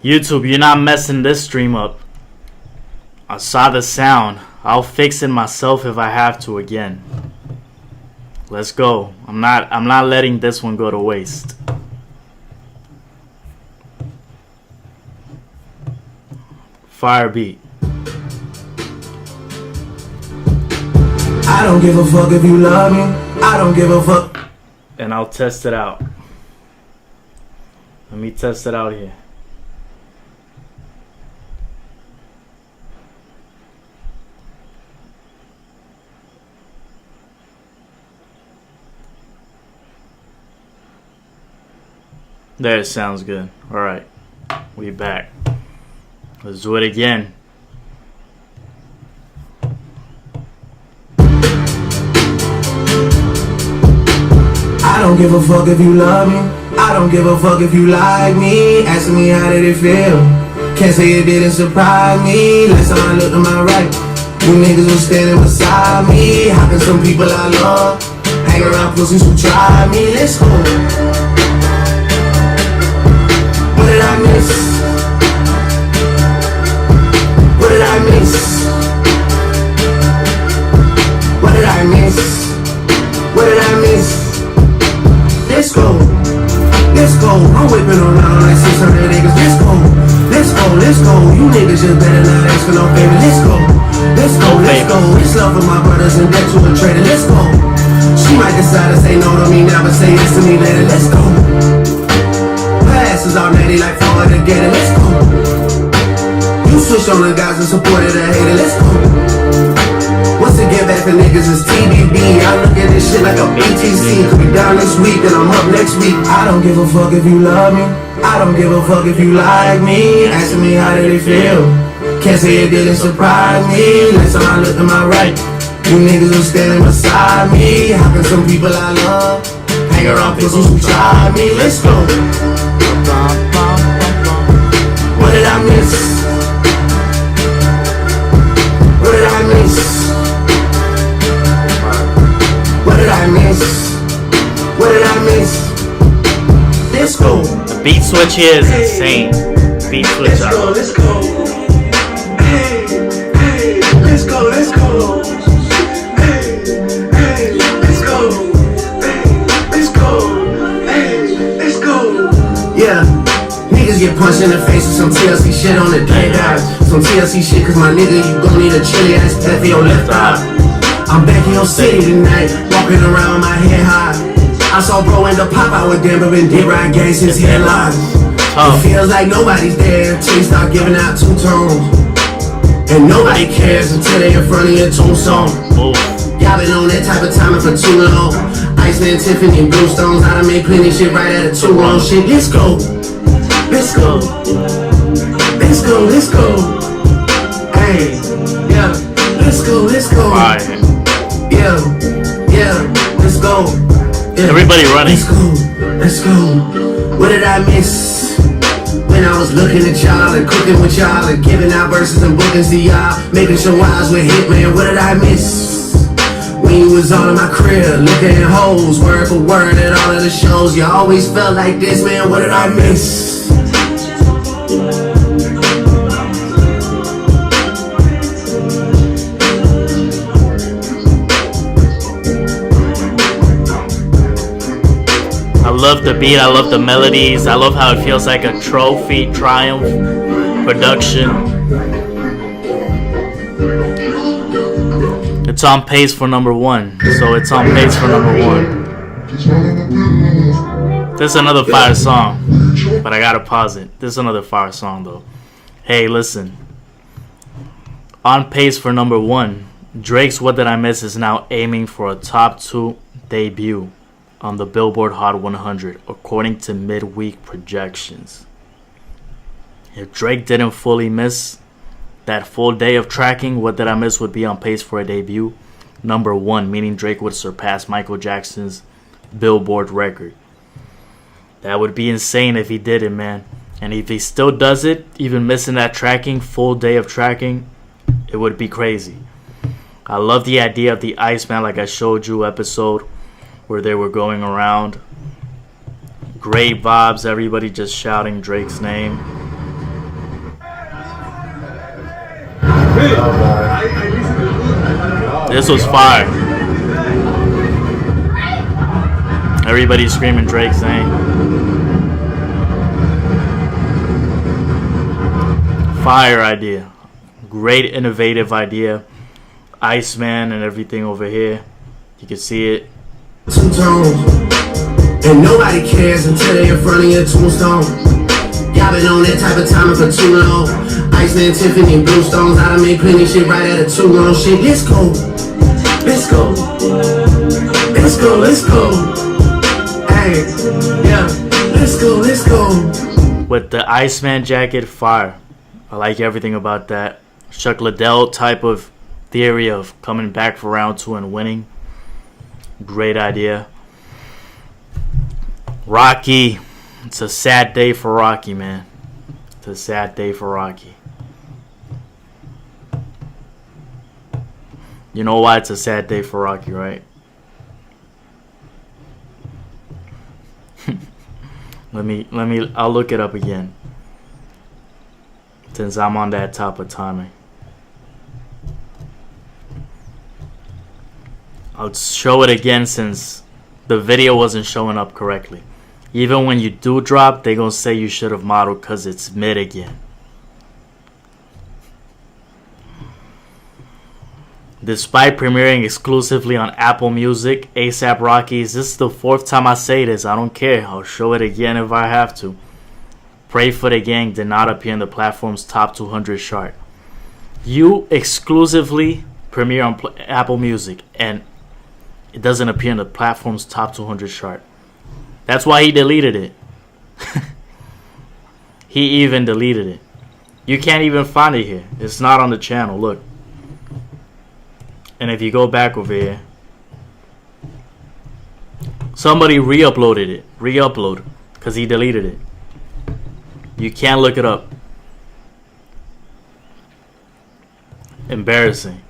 YouTube, you're not messing this stream up. I saw the sound. I'll fix it myself if I have to again. Let's go. I'm not letting this one go to waste. Fire beat. I don't give a fuck if you love me. I don't give a fuck. And I'll test it out. Let me test it out here. There, it sounds good. Alright. We back. Let's do it again. I don't give a fuck if you love me. I don't give a fuck if you like me. Asking me how did it feel. Can't say it didn't surprise me. Last time I looked to my right, you niggas was standing beside me. How can some people I love hang around pussies who try me? Let's go. What did I miss? What did I miss? What did I miss? What did I miss? Let's go. Let's go. I'm whipping around like 600 niggas. Let's go. Let's go. Let's go. You niggas just better not ask for no favor. Let's go. Let's go. Let's go. It's love for my brothers and debt to a traitor. Let's go. She might decide to say no to me now, but say yes to me later. Let's go. Passes already like four together. Let's go. You switch on the guys and supported a hater. Let's go. Once again, back for niggas is TBB. I look at this shit like a BTC. Could be down this week, then I'm up next week. I don't give a fuck if you love me. I don't give a fuck if you like me. Asking me how did it feel. Can't say it didn't surprise me. Last time I looked to my right, you niggas was standing beside me. How can some people I love hang around pistols who try me? Let's go. What did I miss? What did I miss? What did I miss? What did I miss? Let's go. The beat switch here is insane. Beat switch Let's go, let's go. Hey, hey, let's go, let's go. Hey, hey, let's go. Hey, let's go. Hey, let's go. Yeah. Niggas get punched in the face with some TLC shit on the day dive. Some TLC shit cause my nigga, you gon' need a chili ass pet for your left eye. I'm back in your city tonight, walking around with my head high. I saw bro end up pop out with Denver and did ride gang since headlines. It feels like nobody's there till you start giving out two tones. And nobody cares until they in front of your tombstone. Y'all been on that type of timing for too long. Iceman, Tiffany, and Bluestones. I done made plenty shit right at a 2 wrong shit. Let's go. Let's go. Let's go. Let's go. Hey, yeah. Let's go. Let's go. Yeah, yeah. Let's go. Yeah. Everybody running. Let's go. Let's go. What did I miss? When I was looking at y'all and cooking with y'all and giving out verses and bookings to y'all, making sure I was with Hitman. What did I miss? When you was all in my crib, looking at hoes, word for word at all of the shows. You always felt like this, man. What did I miss? I love the beat, I love the melodies, I love how it feels like a trophy, triumph, production. It's on pace for #1, so it's on pace for #1. This is another fire song, but I gotta pause it. This is another fire song though. Hey, listen. On pace for #1, Drake's What Did I Miss is now aiming for a top 2 debut on the Billboard Hot 100, according to midweek projections. If Drake didn't fully miss that full day of tracking, What Did I Miss would be on pace for a debut #1, meaning Drake would surpass Michael Jackson's Billboard record. That would be insane if he did it, man. And if he still does it, even missing that tracking, full day of tracking, it would be crazy. I love the idea of the Iceman, like I showed you episode, where they were going around. Great vibes, everybody just shouting Drake's name. This was fire. Everybody screaming Drake's name. Fire idea. Great innovative idea. Iceman and everything over here. You can see it. Two tones, and nobody cares until they're in front of your tombstone. Y'all been on that type of timing for too long. Iceman, Tiffany, and Bluestones. I done made plenty shit right at a 2 long shit. Let's go. Let's go. Let's go. Let's go. Hey, yeah. Let's go. Let's go. With the Iceman jacket, fire. I like everything about that. Chuck Liddell type of theory of coming back for round 2 and winning. Great idea. Rocky. It's a sad day for Rocky, man. It's a sad day for Rocky. You know why it's a sad day for Rocky, right? I'll look it up again. Since I'm on that type of timing. I'll show it again since the video wasn't showing up correctly. Even when you do drop, they gonna say you should have modeled because it's mid again. Despite premiering exclusively on Apple Music, A$AP Rocky's, this is the 4th time I say this. I don't care. I'll show it again if I have to. Pray for the Gang did not appear in the platform's top 200 chart. You exclusively premiere on Apple Music and it doesn't appear in the platform's top 200 chart. That's why he deleted it. He even deleted it. You can't even find it here. It's not on the channel. Look. And if you go back over here, somebody re-uploaded it. Re-upload. Because he deleted it. You can't look it up. Embarrassing.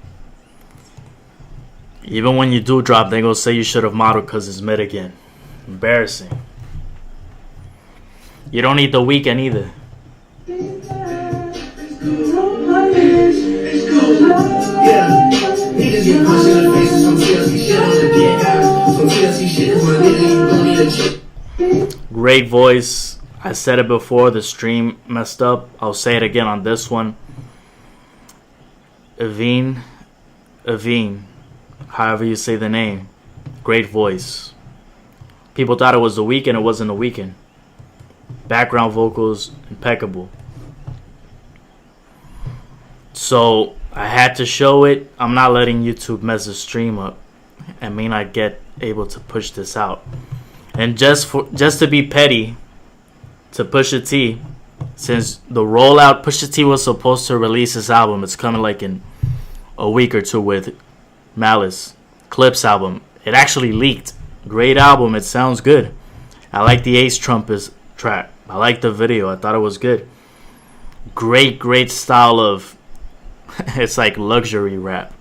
Even when you do drop, they gonna say you should have modeled because it's mid again. Embarrassing. You don't need the weekend either. Great voice. I said it before, the stream messed up. I'll say it again on this one. Aveen, however you say the name. Great voice. People thought it was The Weeknd. It wasn't The Weeknd. Background vocals, impeccable. So, I had to show it. I'm not letting YouTube mess the stream up. I may not get able to push this out. And just to be petty to Pusha T, since the rollout, Pusha T was supposed to release his album. It's coming like in a week or two with Malice Clips album. It actually leaked. Great album. It sounds good. I like the Ace Trumpet track. I like the video. I thought it was good. Great style of it's like luxury rap,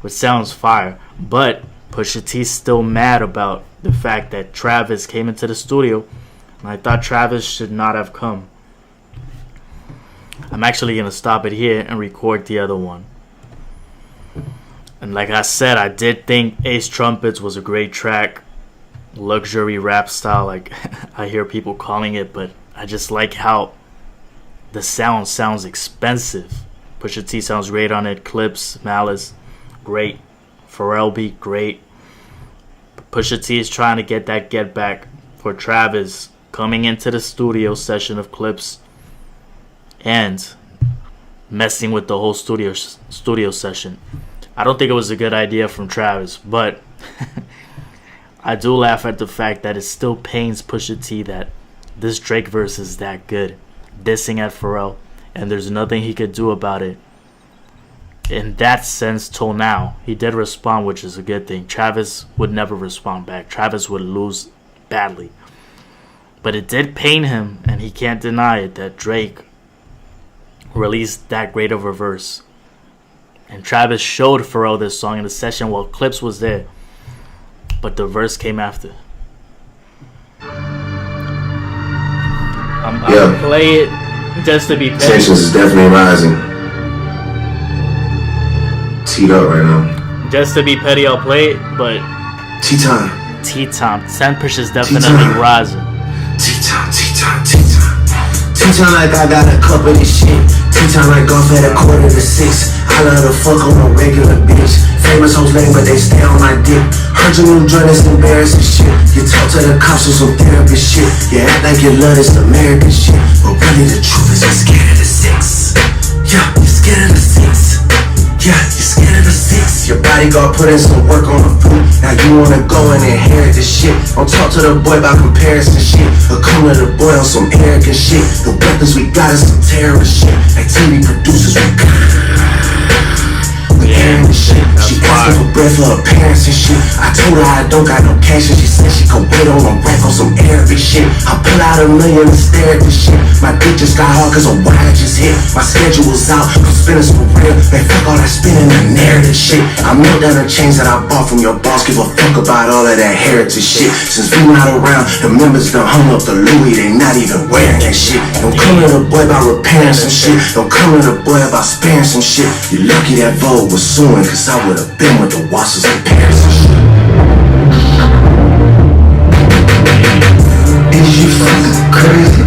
which sounds fire. But Pusha T's still mad about the fact that Travis came into the studio, and I thought Travis should not have come. I'm actually gonna stop it here and record the other one. And like I said, I did think Ace Trumpets was a great track. Luxury rap style, like I hear people calling it, but I just like how the sound sounds expensive. Pusha T sounds great on it. Clips, Malice, great. Pharrell beat, great. Pusha T is trying to get that get back for Travis coming into the studio session of Clips and messing with the whole studio session. I don't think it was a good idea from Travis, but I do laugh at the fact that it still pains Pusha T that this Drake verse is that good, dissing at Pharrell, and there's nothing he could do about it. In that sense, till now, he did respond, which is a good thing. Travis would never respond back. Travis would lose badly. But it did pain him, and he can't deny it, that Drake released that great of a verse. And Travis showed Pharrell this song in the session while Clips was there. But the verse came after. I'm gonna play it just to be petty. Tensions is definitely rising. teed up right now. Just to be petty, I'll play it, but Tea time. tea time. 10 push is definitely rising. Tea time, tea time, tea time. Tea time like I got a cup of this shit. Tea time like golf at 5:45. I love to fuck on a regular bitch. Famous hoes lame, but they stay on my dick. Heard your new joint is embarrassing shit. You talk to the cops on some therapy shit. You act like you love this American shit, but really the truth is you're scared of the six. Yeah, you're scared of the six. Yeah, you're scared of the six. Your bodyguard put in some work on the food. Now you wanna go and inherit this shit. Don't talk to the boy about comparison shit, or come to the boy on some arrogant shit. The weapons we got is some terrorist shit. Like TV producers, we airing this shit. She asking for bread for her parents and shit. I told her I don't got no cash and she said she could wait on a rack on some Arabic shit. I pull out $1 million and stare at this shit. My dick just got hard cause a wire just hit. My schedule's out, I'm spinning for real. Man, fuck all that spinning that narrative shit. I melt down the chains that I bought from your boss. Give a fuck about all of that heritage shit. Since we not around, the members done hung up the Louis. They not even wearing that shit. Don't come to the boy about repairing some shit. Don't come to the boy about sparing some shit. You lucky that Vogue was suing, cause I would've been with the Wassers and Paris and shit. Is you fucking crazy?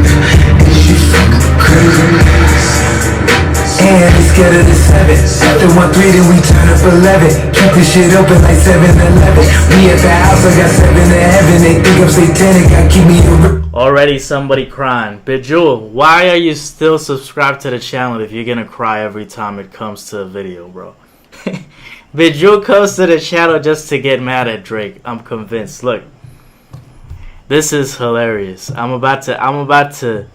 Is you fucking crazy? And it's scared of the 7. After 1-3 then we turn up 11. Keep this shit open like 7-Eleven. We at the house, I got 7 in heaven. They think I'm satanic, I keep me a... Already somebody crying. Bejewel, why are you still subscribed to the channel if you're gonna cry every time it comes to a video, bro? Bejewel comes to the channel just to get mad at Drake. I'm convinced. Look, this is hilarious. I'm about to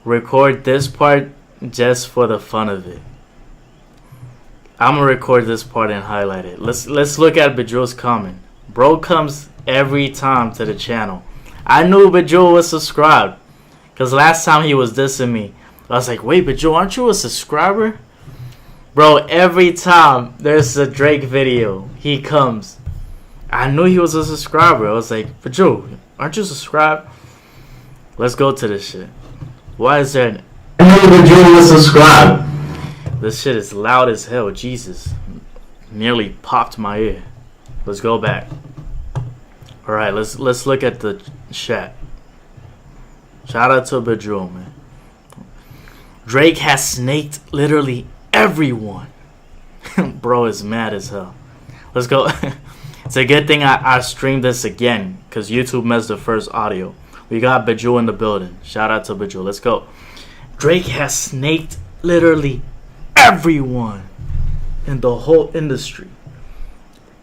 record this part just for the fun of it. I'm gonna record this part and highlight it. Let's look at Bejewel's comment. Bro comes every time to the channel. I knew Bejewel was subscribed, cause last time he was dissing me, I was like, wait, Bejewel, aren't you a subscriber? Bro, every time there's a Drake video, he comes. I knew he was a subscriber. I was like, Bejewel, aren't you subscribed? Let's go to this shit. Why is there an... I knew Bejewel was subscribed. This shit is loud as hell. Jesus. Nearly popped my ear. Let's go back. Alright, let's look at the chat. Shout out to Bejewel, man. Drake has snaked literally everyone. Bro is mad as hell. Let's go. It's a good thing I streamed this again, because YouTube messed the first audio. We got Bejewel in the building. Shout out to Bejewel. Let's go. Drake has snaked literally everyone in the whole industry.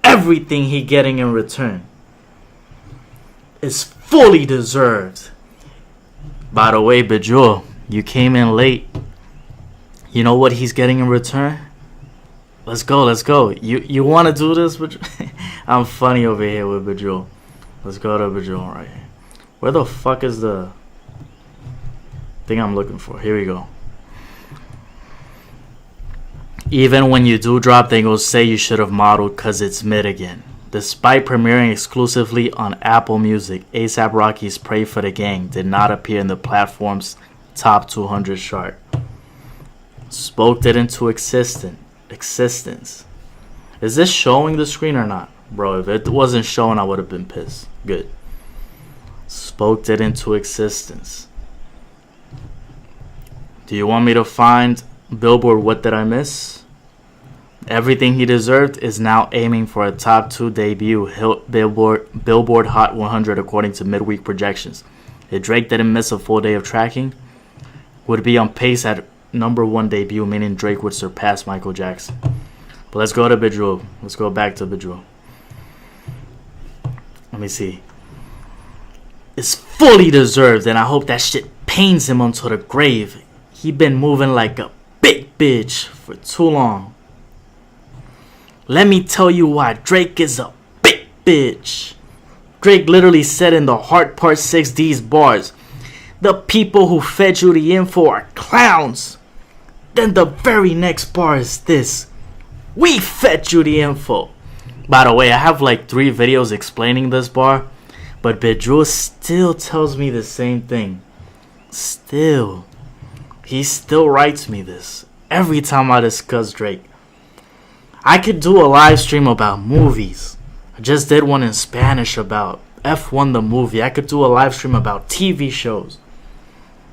Everything he getting in return is fully deserved. By the way, Bejewel, you came in late. You know what he's getting in return? Let's go, let's go. You want to do this? I'm funny over here with Bejewel. Let's go to Bejewel right here. Where the fuck is the thing I'm looking for? Here we go. Even when you do drop, they gon' say you should have modeled cause it's mid again. Despite premiering exclusively on Apple Music, A$AP Rocky's Pray for the Gang did not appear in the platform's top 200 chart. Spoke it into existence. Is this showing the screen or not? Bro, if it wasn't showing, I would have been pissed. Good. Spoke it into existence. Do you want me to find Billboard What Did I Miss? Everything he deserved is now aiming for a top 2 debut Billboard Hot 100 according to midweek projections. If Drake didn't miss a full day of tracking, would be on pace at #1 debut, meaning Drake would surpass Michael Jackson. But let's go to Bejewel. Let's go back to Bejewel. Let me see. It's fully deserved, and I hope that shit pains him until the grave. He been moving like a big bitch for too long. Let me tell you why Drake is a big bitch. Drake literally said in the Heart Part 6 these bars: the people who fed you the info are clowns. Then the very next bar is this: we fed you the info. By the way, I have like 3 videos explaining this bar, but Bejewel still tells me the same thing. Still. He still writes me this every time I discuss Drake. I could do a live stream about movies. I just did one in Spanish about F1 the movie. I could do a live stream about TV shows.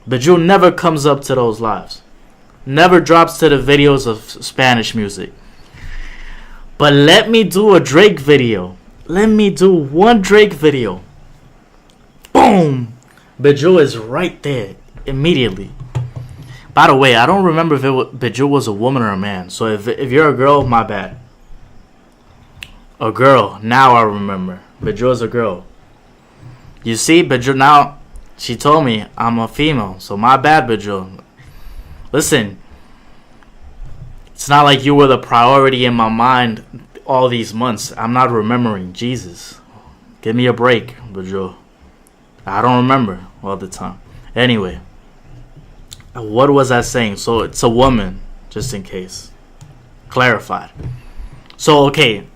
But Drew never comes up to those lives. Never drops to the videos of Spanish music. But let me do a Drake video. Let me do one Drake video. Boom! Bejeweled is right there immediately. By the way, I don't remember if Bejeweled was a woman or a man. So if you're a girl, my bad. A girl. Now I remember. Bejeweled's a girl. You see, Bejeweled now. She told me I'm a female. So my bad, Bejeweled. Listen. It's not like you were the priority in my mind all these months. I'm not remembering. Jesus. Give me a break, Bejeweled. I don't remember all the time. Anyway. What was I saying? So it's a woman, just in case. Clarified. So, okay.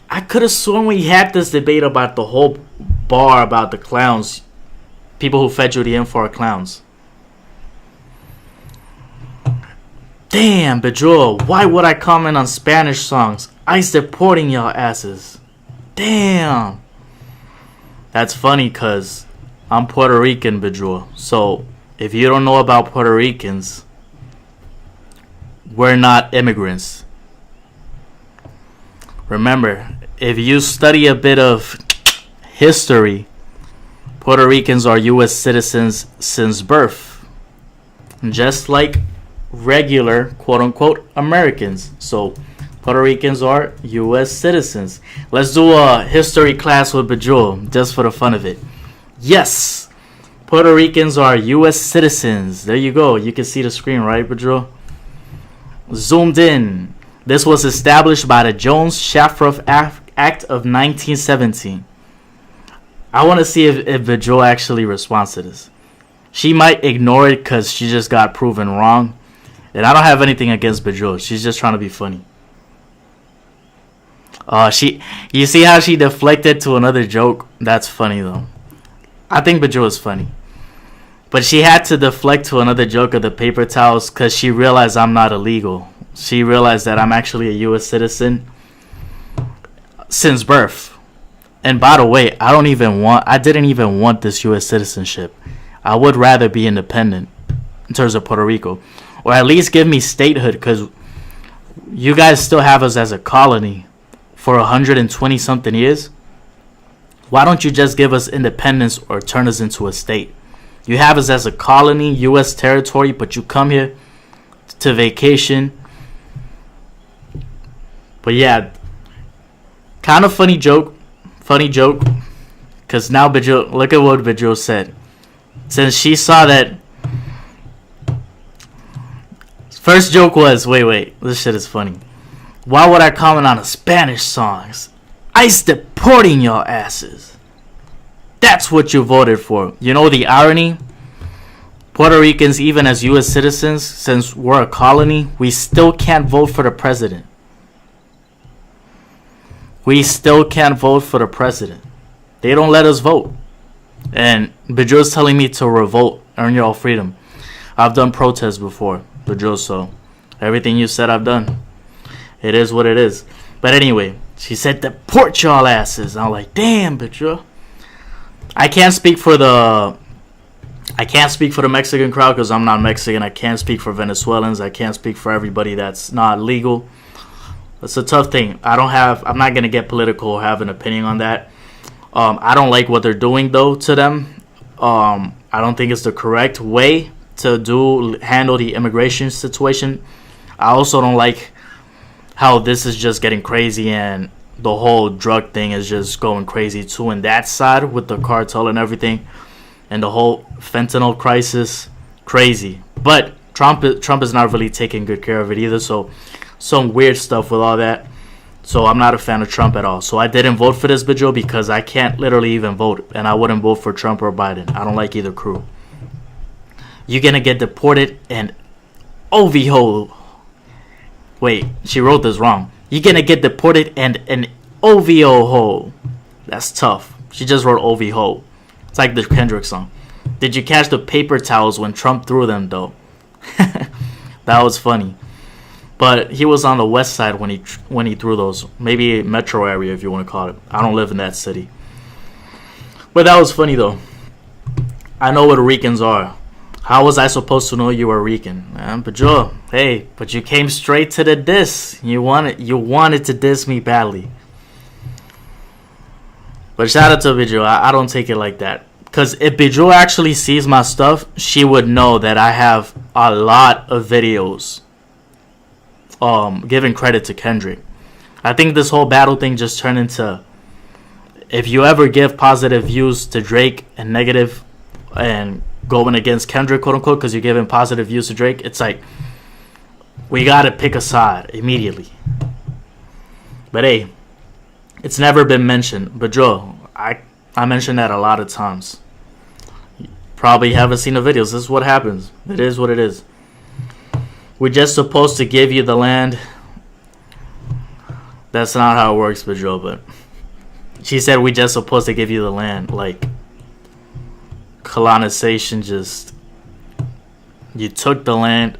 I could have sworn we had this debate about the whole bar about the clowns. People who fed you the info are clowns. Damn, Bejeweled. Why would I comment on Spanish songs? Ice deporting y'all asses. Damn. That's funny because I'm Puerto Rican, Bejeweled. So, if you don't know about Puerto Ricans, we're not immigrants. Remember, if you study a bit of history, Puerto Ricans are U.S. citizens since birth. Just like regular, quote-unquote, Americans. So, Puerto Ricans are U.S. citizens. Let's do a history class with Bejeweled, just for the fun of it. Yes! Puerto Ricans are U.S. citizens. There you go. You can see the screen, right, Bejeweled? Zoomed in. This was established by the Jones-Shafroth Act of 1917. I want to see if Bejeweled actually responds to this. She might ignore it because she just got proven wrong. And I don't have anything against Bejeweled. She's just trying to be funny. You see how she deflected to another joke? That's funny, though. I think Bejeweled is funny. But she had to deflect to another joke of the paper towels because she realized I'm not illegal. She realized that I'm actually a U.S. citizen since birth. And by the way, I didn't even want this U.S. citizenship. I would rather be independent in terms of Puerto Rico. Or at least give me statehood because you guys still have us as a colony for 120 something years. Why don't you just give us independence or turn us into a state? You have us as a colony, U.S. territory, but you come here to vacation. But yeah, kind of funny joke. Funny joke. Because now Bejeweled, look at what Bejeweled said. Since she saw that. First joke was, wait, this shit is funny. Why would I comment on a Spanish songs? Ice deporting y'all asses. That's what you voted for. You know the irony? Puerto Ricans, even as U.S. citizens, since we're a colony, we still can't vote for the president. We still can't vote for the president. They don't let us vote. And Bejewel's telling me to revolt, earn your freedom. I've done protests before, Bejewel, so everything you said I've done. It is what it is. But anyway, she said deport y'all asses. I'm like, damn, Bejewel. I can't speak for the Mexican crowd because I'm not Mexican. I can't speak for Venezuelans. I can't speak for everybody that's not legal. It's a tough thing. I'm not gonna get political or have an opinion on that. I don't like what they're doing though to them. I don't think it's the correct way to handle the immigration situation. I also don't like how this is just getting crazy and the whole drug thing is just going crazy too. And that side with the cartel and everything, and the whole fentanyl crisis, crazy. But Trump is not really taking good care of it either. So some weird stuff with all that. So I'm not a fan of Trump at all. So I didn't vote for this video because I can't literally even vote. And I wouldn't vote for Trump or Biden. I don't like either crew. You're going to get deported and OVO. Wait, she wrote this wrong. You're going to get deported and an OVO hole. That's tough. She just wrote OVO. It's like the Kendrick song. Did you catch the paper towels when Trump threw them though? That was funny. But he was on the west side when he threw those. Maybe metro area, if you want to call it. I don't live in that city. But that was funny, though. I know what Ricans are. How was I supposed to know you were Rican? But Joe, hey, but you came straight to the diss. You wanted to diss me badly. But shout out to Bijo. I don't take it like that. Because if Bijo actually sees my stuff, she would know that I have a lot of videos giving credit to Kendrick. I think this whole battle thing just turned into, if you ever give positive views to Drake and negative and going against Kendrick, quote unquote, because you're giving positive views to Drake, it's like we gotta pick a side immediately. But hey, it's never been mentioned. But Joe, I mentioned that a lot of times. You probably haven't seen the videos. This is what happens. It is what it is. We're just supposed to give you the land. That's not how it works, but Joe. But she said we just supposed to give you the land. Like colonization, just you took the land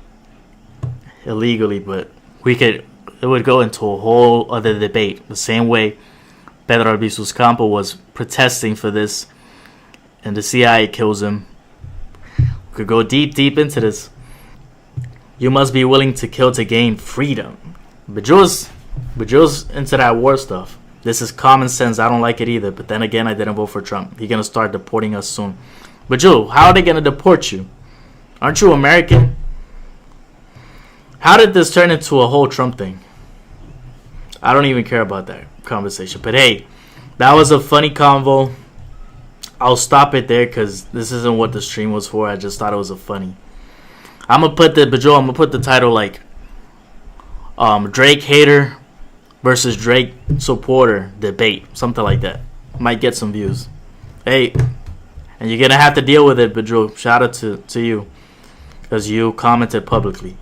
illegally, but it would go into a whole other debate. The same way Pedro Albizus Campo was protesting for this, and the CIA kills him. We could go deep into this. You must be willing to kill to gain freedom. But Joe's into that war stuff. This is common sense. I don't like it either. But then again, I didn't vote for Trump. He's going to start deporting us soon. But Joe, how are they going to deport you? Aren't you American? How did this turn into a whole Trump thing? I don't even care about that conversation. But hey, that was a funny convo. I'll stop it there because this isn't what the stream was for. I just thought it was a funny. I'm gonna put the title like Drake hater versus Drake supporter debate, something like that. Might get some views. Hey, and you're gonna have to deal with it, Bedrew. Shout out to you because you commented publicly.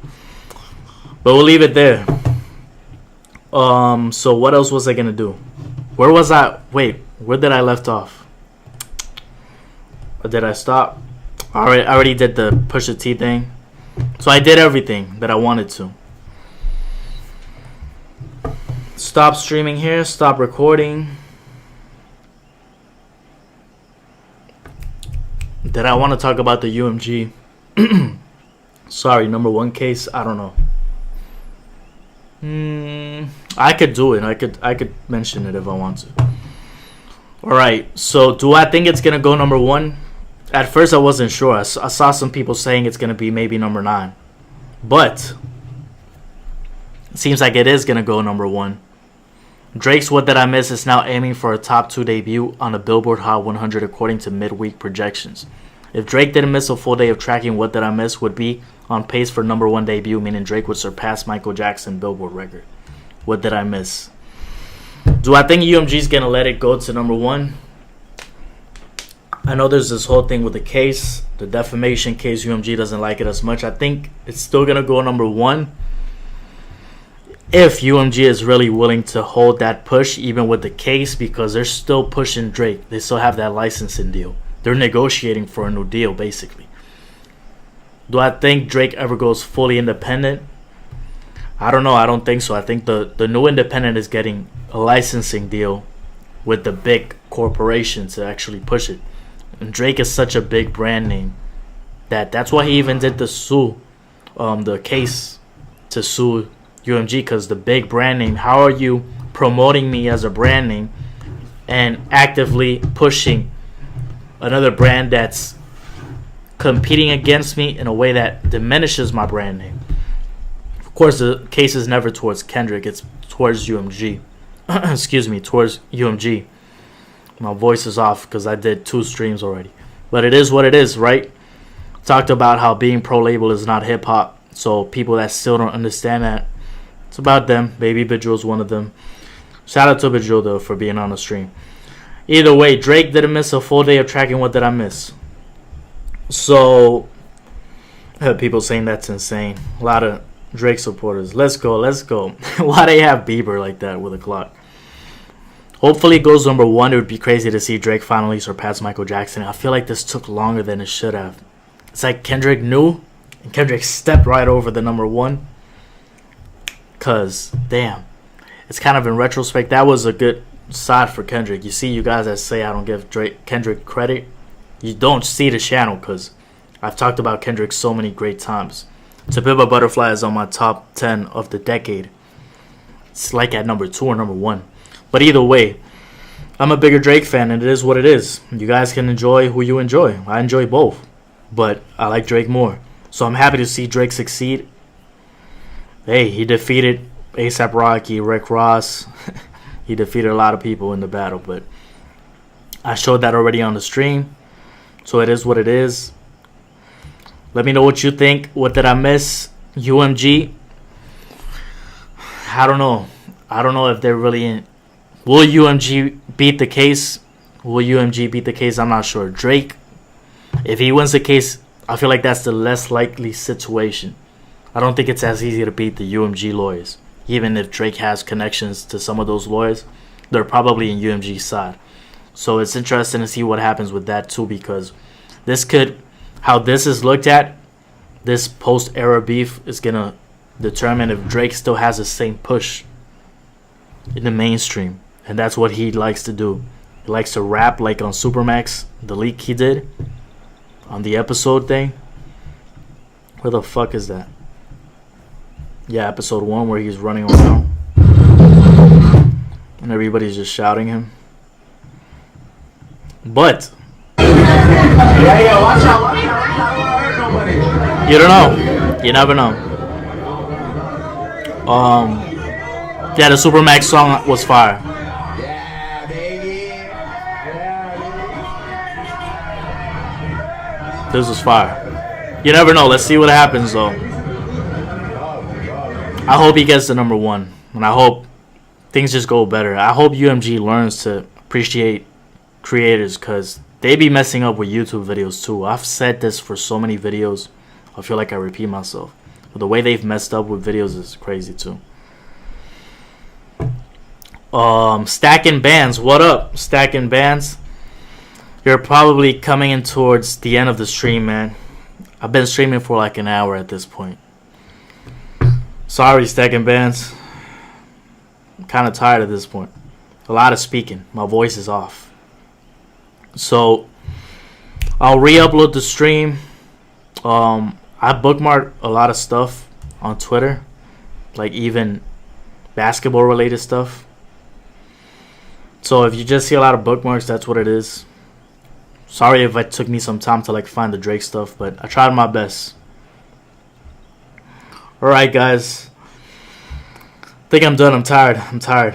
But we'll leave it there. So what else was I gonna do? Where was I? Wait, where did I left off? Or did I stop? I already did the Pusha T thing. So I did everything that I wanted to. Stop streaming here. Stop recording. Did I want to talk about the UMG? Sorry, number one case. I don't know. I could do it. I could mention it if I want to. All right. So do I think it's gonna go number one? At first, I wasn't sure. I saw some people saying it's going to be maybe number 9. But it seems like it is going to go number 1. Drake's What Did I Miss is now aiming for a top 2 debut on the Billboard Hot 100 according to midweek projections. If Drake didn't miss a full day of tracking, What Did I Miss would be on pace for number 1 debut, meaning Drake would surpass Michael Jackson's Billboard record. What did I miss? Do I think UMG's going to let it go to number 1? I know there's this whole thing with the case, the defamation case. UMG doesn't like it as much. I think it's still going to go number 1 if UMG is really willing to hold that push, even with the case, because they're still pushing Drake. They still have that licensing deal. They're negotiating for a new deal, basically. Do I think Drake ever goes fully independent? I don't know. I don't think so. I think the new independent is getting a licensing deal with the big corporation to actually push it. And Drake is such a big brand name that's why he even did the case to sue UMG, because the big brand name. How are you promoting me as a brand name and actively pushing another brand that's competing against me in a way that diminishes my brand name? Of course, the case is never towards Kendrick. It's towards UMG. Excuse me, towards UMG. My voice is off because I did 2 streams already. But it is what it is, right? Talked about how being pro-label is not hip-hop. So people that still don't understand that, it's about them. Baby Bejewel's one of them. Shout out to Bejewel, though, for being on the stream. Either way, Drake didn't miss a full day of tracking. What did I miss? So, I heard people saying that's insane. A lot of Drake supporters. Let's go. Why they have Bieber like that with a clock? Hopefully it goes number 1. It would be crazy to see Drake finally surpass Michael Jackson. I feel like this took longer than it should have. It's like Kendrick knew, and Kendrick stepped right over the number 1. Cause damn, it's kind of in retrospect that was a good side for Kendrick. You see, you guys that say I don't give Kendrick credit, you don't see the channel because I've talked about Kendrick so many great times. To Pimp a Butterfly is on my top 10 of the decade. It's like at number 2 or number 1. But either way, I'm a bigger Drake fan, and it is what it is. You guys can enjoy who you enjoy. I enjoy both, but I like Drake more. So I'm happy to see Drake succeed. Hey, he defeated A$AP Rocky, Rick Ross. He defeated a lot of people in the battle, but I showed that already on the stream. So it is what it is. Let me know what you think. What did I miss? UMG. I don't know. I don't know if they're really in. Will UMG beat the case? Will UMG beat the case? I'm not sure. Drake, if he wins the case, I feel like that's the less likely situation. I don't think it's as easy to beat the UMG lawyers. Even if Drake has connections to some of those lawyers, they're probably in UMG's side. So it's interesting to see what happens with that too, because this could, how this is looked at, this post-era beef is going to determine if Drake still has the same push in the mainstream. And that's what he likes to do. He likes to rap like on Supermax, the leak he did on the episode thing. Where the fuck is that? Yeah, episode 1 where he's running around and everybody's just shouting him. But Yeah, watch out. you don't know. You never know. Yeah, the Supermax song was fire. Yeah, baby. This was fire. You never know. Let's see what happens though. I hope he gets to number 1, and I hope things just go better. I hope UMG learns to appreciate creators, because they be messing up with YouTube videos too. I've said this for so many videos. I feel like I repeat myself. But the way they've messed up with videos is crazy too. Stacking Bands. What up, Stacking Bands? You're probably coming in towards the end of the stream, man. I've been streaming for like an hour at this point. Sorry, Stacking Bands. I'm kind of tired at this point. A lot of speaking. My voice is off. So I'll re-upload the stream. I bookmarked a lot of stuff on Twitter, like even basketball related stuff. So if you just see a lot of bookmarks, that's what it is. Sorry if it took me some time to like find the Drake stuff, but I tried my best. Alright guys, I think I'm done. I'm tired.